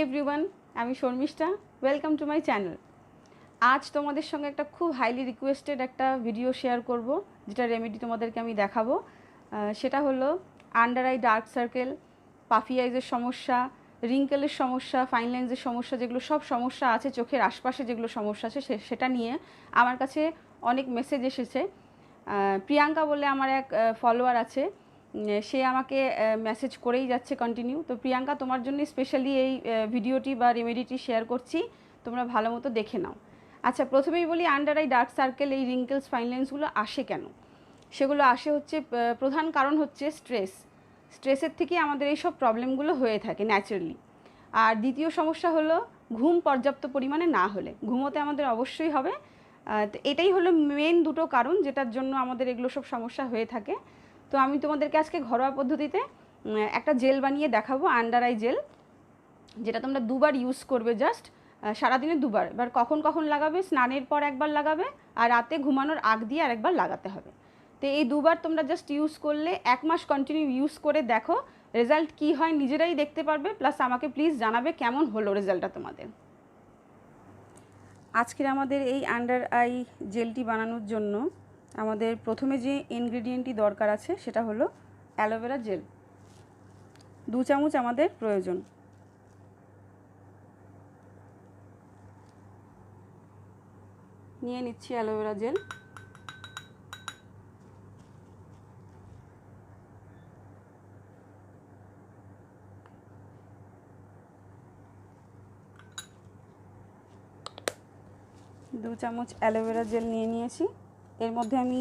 Everyone, আমি Sharmistha. Welcome to my channel. আজ তোমাদের সঙ্গে একটা খুব হাইলি রিকোয়েস্টেড একটা ভিডিও শেয়ার করব, যেটা রেমেডি তোমাদেরকে আমি দেখাবো। সেটা হলো under eye dark circle, puffy আইজের সমস্যা, রিঙ্কেলের সমস্যা, ফাইন লাইন্সের সমস্যা, যেগুলো সব সমস্যা আছে চোখের আশপাশে, যেগুলো সমস্যা আছে সেটা নিয়ে আমার কাছে অনেক মেসেজ এসেছে। প্রিয়াঙ্কা বলে আমার এক ফলোয়ার আছে, সে আমাকে মেসেজ করেই যাচ্ছে কন্টিনিউ। তো প্রিয়াঙ্কা, তোমার জন্য স্পেশালি এই ভিডিওটি বা রেমেডিটি শেয়ার করছি, তোমরা ভালো মতো দেখে নাও। আচ্ছা, প্রথমেই বলি, আন্ডার আই ডার্ক সার্কেল, এই রিঙ্কেলস ফাইন লাইন্সগুলো আসে কেন? সেগুলো আসে হচ্ছে, প্রধান কারণ হচ্ছে স্ট্রেসের থেকে আমাদের এই সব প্রবলেমগুলো হয়ে থাকে ন্যাচারালি। আর দ্বিতীয় সমস্যা হলো ঘুম পর্যাপ্ত পরিমাণে না হলে। ঘুমোতে আমাদের অবশ্যই হবে। তো এটাই হলো মেন দুটো কারণ যেটার জন্য আমাদের এগুলো সব সমস্যা হয়ে থাকে। তো আমি তোমাদেরকে আজকে ঘরোয়া পদ্ধতিতে একটা জেল বানিয়ে দেখাবো, আন্ডার আই জেল, যেটা তোমরা দুবার ইউজ করবে, জাস্ট সারাদিনে দুবার। এবার কখন কখন লাগাবে? স্নানের পর একবার লাগাবে, আর রাতে ঘুমানোর আগ দিয়ে আরেকবার লাগাতে হবে। তো এই দুবার তোমরা জাস্ট ইউজ করলে 1 মাস কন্টিনিউ ইউজ করে দেখো রেজাল্ট কী হয়, নিজেরাই দেখতে পারবে। প্লাস আমাকে প্লিজ জানাবে কেমন হলো রেজাল্টটা তোমাদের। আজকের আমাদের এই আন্ডার আই জেলটি বানানোর জন্য আমাদের প্রথমে যে ইনগ্রেডিয়েন্টটি দরকার আছে সেটা হলো অ্যালোভেরা জেল। 2 চামচ আমাদের প্রয়োজন। নিয়ে নিচ্ছি অ্যালোভেরা জেল। দু চামচ অ্যালোভেরা জেল নিয়ে নিয়েছি। এর মধ্যে আমি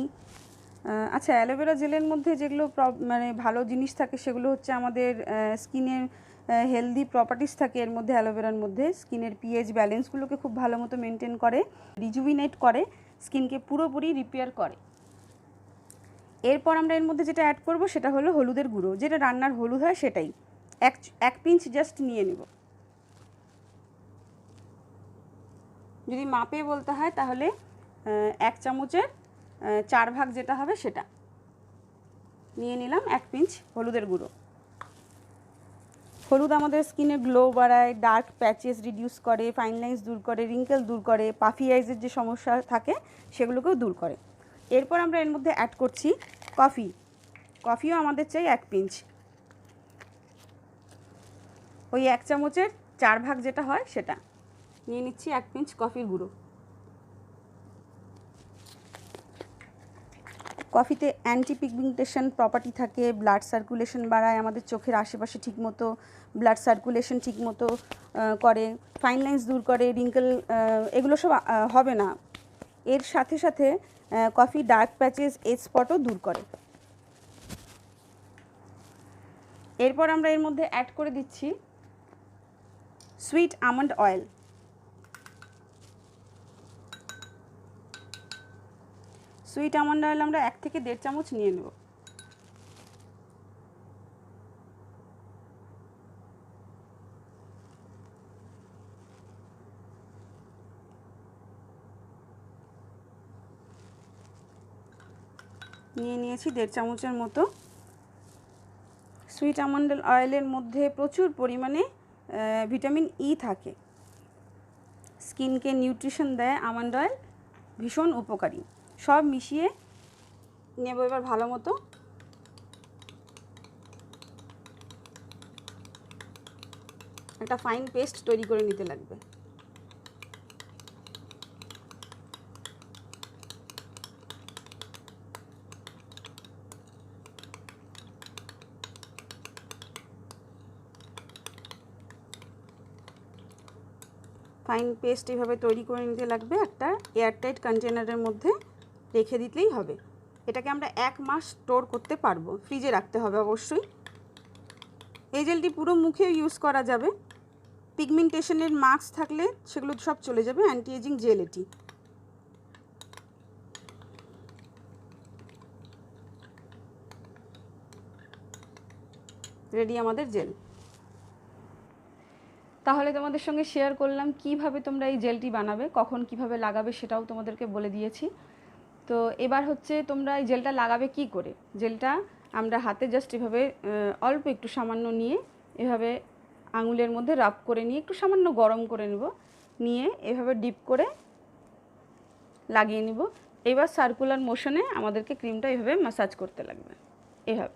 আচ্ছা, অ্যালোভেরা জেলের মধ্যে যেগুলো মানে ভালো জিনিস থাকে সেগুলো হচ্ছে আমাদের স্কিনের হেলদি প্রপার্টিস থাকে এর মধ্যে। অ্যালোভেরার মধ্যে স্কিনের পিএইচ ব্যালেন্সগুলোকে খুব ভালো মতো মেনটেন করে, রিজুভিনেট করে, স্কিনকে পুরোপুরি রিপেয়ার করে। এরপর আমরা এর মধ্যে যেটা অ্যাড করব সেটা হলো হলুদের গুঁড়ো, যেটা রান্নার হলুদ হয় সেটাই। এক পিঞ্চ জাস্ট নিয়ে নেব। যদি মাপে বলতে হয় তাহলে 1 চামচের 4 ভাগ যেটা হবে সেটা নিয়ে নিলাম। 1 পিঞ্চ হলুদের গুঁড়ো। হলুদ আমাদের স্কিনে গ্লো বাড়ায়, ডার্ক প্যাচেস রিডিউস করে, ফাইন লাইন্স দূর করে, রিঙ্কেল দূর করে, পাফি আইজের যে সমস্যা থাকে সেগুলোকেও দূর করে। এরপর আমরা এর মধ্যে অ্যাড করছি কফিও আমাদের চাই 1 পিঞ্চ। ওই 1 চামচের 4 ভাগ যেটা হয় সেটা নিয়ে নিচ্ছি। 1 পিঞ্চ কফির গুঁড়ো। কফিতে অ্যান্টি পিগমেন্টেশন প্রপার্টি থাকে, ব্লাড সার্কুলেশন বাড়ায়, আমাদের চোখের আশেপাশে ঠিকমতো ব্লাড সার্কুলেশন ঠিকমতো করে, ফাইন লাইন্স দূর করে, রিঙ্কেল এগুলো সব হবে না। এর সাথে সাথে কফি ডার্ক প্যাচেস, এজ স্পটও দূর করে। এরপর আমরা এর মধ্যে অ্যাড করে দিচ্ছি sweet almond oil. Sweet almond oil আমরা 1 থেকে 1.5 চামচ নিয়ে নেব। নিয়ে নিয়েছি 1.5 চামচের মতো। সুইট আমন্ড অয়েলের মধ্যে প্রচুর পরিমাণে ভিটামিন ই থাকে, স্কিনকে নিউট্রিশন দেয়। আমন্ড অয়েল ভীষণ উপকারী। সব মিশিয়ে নেব এবার ভালো মতো। একটা ফাইন পেস্ট তৈরি করে নিতে লাগবে। ফাইন পেস্ট এইভাবে তৈরি করে নিতে লাগবে। একটা এয়ারটাইট কন্টেনারের মধ্যে রেখে দিতেই হবে। এটাকে আমরা 1 মাস স্টোর করতে পারবো। ফ্রিজে রাখতে হবে অবশ্যই। এই জেলটি পুরো মুখে ইউজ করা যাবে। পিগমেন্টেশনের মার্কস থাকলে সেগুলো সব চলে যাবে। অ্যান্টি এজিং জেল এটি। রেডি আমাদের জেল। তাহলে তোমাদের সঙ্গে শেয়ার করলাম কিভাবে তোমরা এই জেলটি বানাবে, কখন কিভাবে লাগাবে সেটাও তোমাদেরকে বলে দিয়েছি। তো এবার হচ্ছে তোমরা এই জেলটা লাগাবে কি করে। জেলটা আমরা হাতে জাস্ট এভাবে অল্প একটু সামান্য নিয়ে এভাবে আঙুলের মধ্যে রাব করে নিয়ে একটু সামান্য গরম করে নেব, নিয়ে এভাবে ডিপ করে লাগিয়ে নিব। এবার সার্কুলার মোশনে আমাদেরকে ক্রিমটা এভাবে ম্যাসাজ করতে লাগবে। এভাবে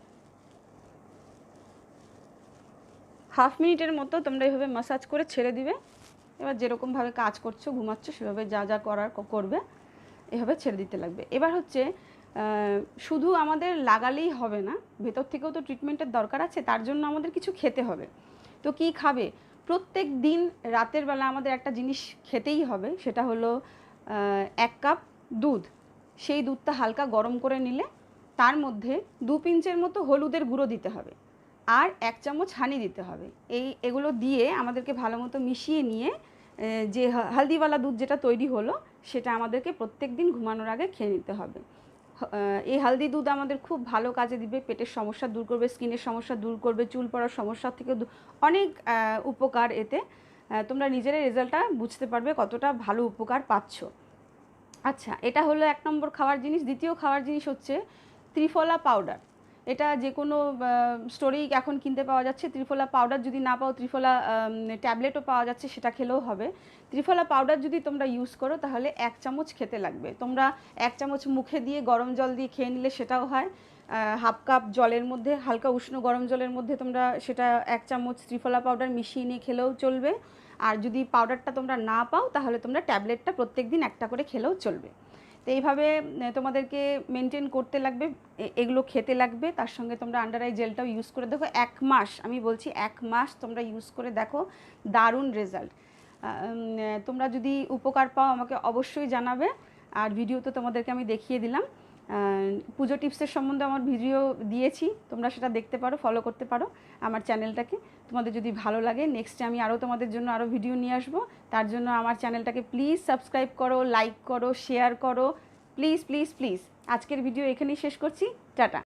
হাফ মিনিটের মতো তোমরা এভাবে ম্যাসাজ করে ছেড়ে দিবে। এবার যেরকমভাবে কাজ করছো, ঘুমাচ্ছো, সেভাবে যা যা করার করবে, এভাবে ছেড়ে দিতে লাগবে। এবার হচ্ছে শুধু আমাদের লাগালেই হবে না, ভেতর থেকেও তো ট্রিটমেন্টের দরকার আছে, তার জন্য আমাদের কিছু খেতে হবে। তো কি খাবে? প্রত্যেক দিন রাতের বেলা আমাদের একটা জিনিস খেতেই হবে, সেটা হলো 1 কাপ দুধ। সেই দুধটা হালকা গরম করে নিলে তার মধ্যে 2 পিঞ্চের মতো হলুদের গুঁড়ো দিতে হবে, আর 1 চামচ হানি দিতে হবে। এগুলো দিয়ে আমাদেরকে ভালো মতো মিশিয়ে নিয়ে যে হলদিওয়ালা দুধ যেটা তৈরি হলো, সেটা আমাদেরকে প্রত্যেক দিন ঘুমানোর আগে খেয়ে নিতে হবে। এই হালদি দুধ আমাদের খুব ভালো কাজে দিবে, পেটের সমস্যা দূর করবে, স্কিনের সমস্যা দূর করবে, চুল পড়ার সমস্যা থেকে অনেক উপকার এতে। তোমরা নিজেরাই রেজাল্টটা বুঝতে পারবে কতটা ভালো উপকার পাচ্ছ। আচ্ছা, এটা হলো 1 নম্বর খাওয়ার জিনিস। দ্বিতীয় খাওয়ার জিনিস হচ্ছে ত্রিফলা পাউডার। এটা যে কোনো স্টোরেই এখন কিনতে পাওয়া যাচ্ছে। ত্রিফলা পাউডার যদি না পাও, ত্রিফলা ট্যাবলেটও পাওয়া যাচ্ছে, সেটা খেলেও হবে। ত্রিফলা পাউডার যদি তোমরা ইউজ করো তাহলে 1 চামচ খেতে লাগবে। তোমরা 1 চামচ মুখে দিয়ে গরম জল দিয়ে খেয়ে নিলে সেটাও হয়। হাফ কাপ জলের মধ্যে, হালকা উষ্ণ গরম জলের মধ্যে তোমরা সেটা 1 চামচ ত্রিফলা পাউডার মিশিয়ে নিয়ে খেলেও চলবে। আর যদি পাউডারটা তোমরা না পাও তাহলে তোমরা ট্যাবলেটটা প্রত্যেক দিন একটা করে খেলেও চলবে। তো এইভাবে তোমাদেরকে মেনটেন করতে লাগবে, এগুলো খেতে লাগবে। তার সঙ্গে তোমরা আন্ডার আই জেলটাও ইউজ করে দেখো। 1 মাস, আমি বলছি 1 মাস তোমরা ইউজ করে দেখো, দারুণ রেজাল্ট। তোমরা যদি উপকার পাও আমাকে অবশ্যই জানাবে। আর ভিডিও তো তোমাদেরকে আমি দেখিয়ে দিলাম। পুজো টিপসের সম্বন্ধে আমার ভিডিও দিয়েছি, তোমরা সেটা দেখতে পারো, ফলো করতে পারো আমার চ্যানেলটাকে। তোমাদের যদি ভালো লাগে, নেক্সটে আমি আরও তোমাদের জন্য আরও ভিডিও নিয়ে আসবো। তার জন্য আমার চ্যানেলটাকে প্লিজ সাবস্ক্রাইব করো, লাইক করো, শেয়ার করো, প্লিজ প্লিজ প্লিজ। আজকের ভিডিও এখানেই শেষ করছি। টাটা।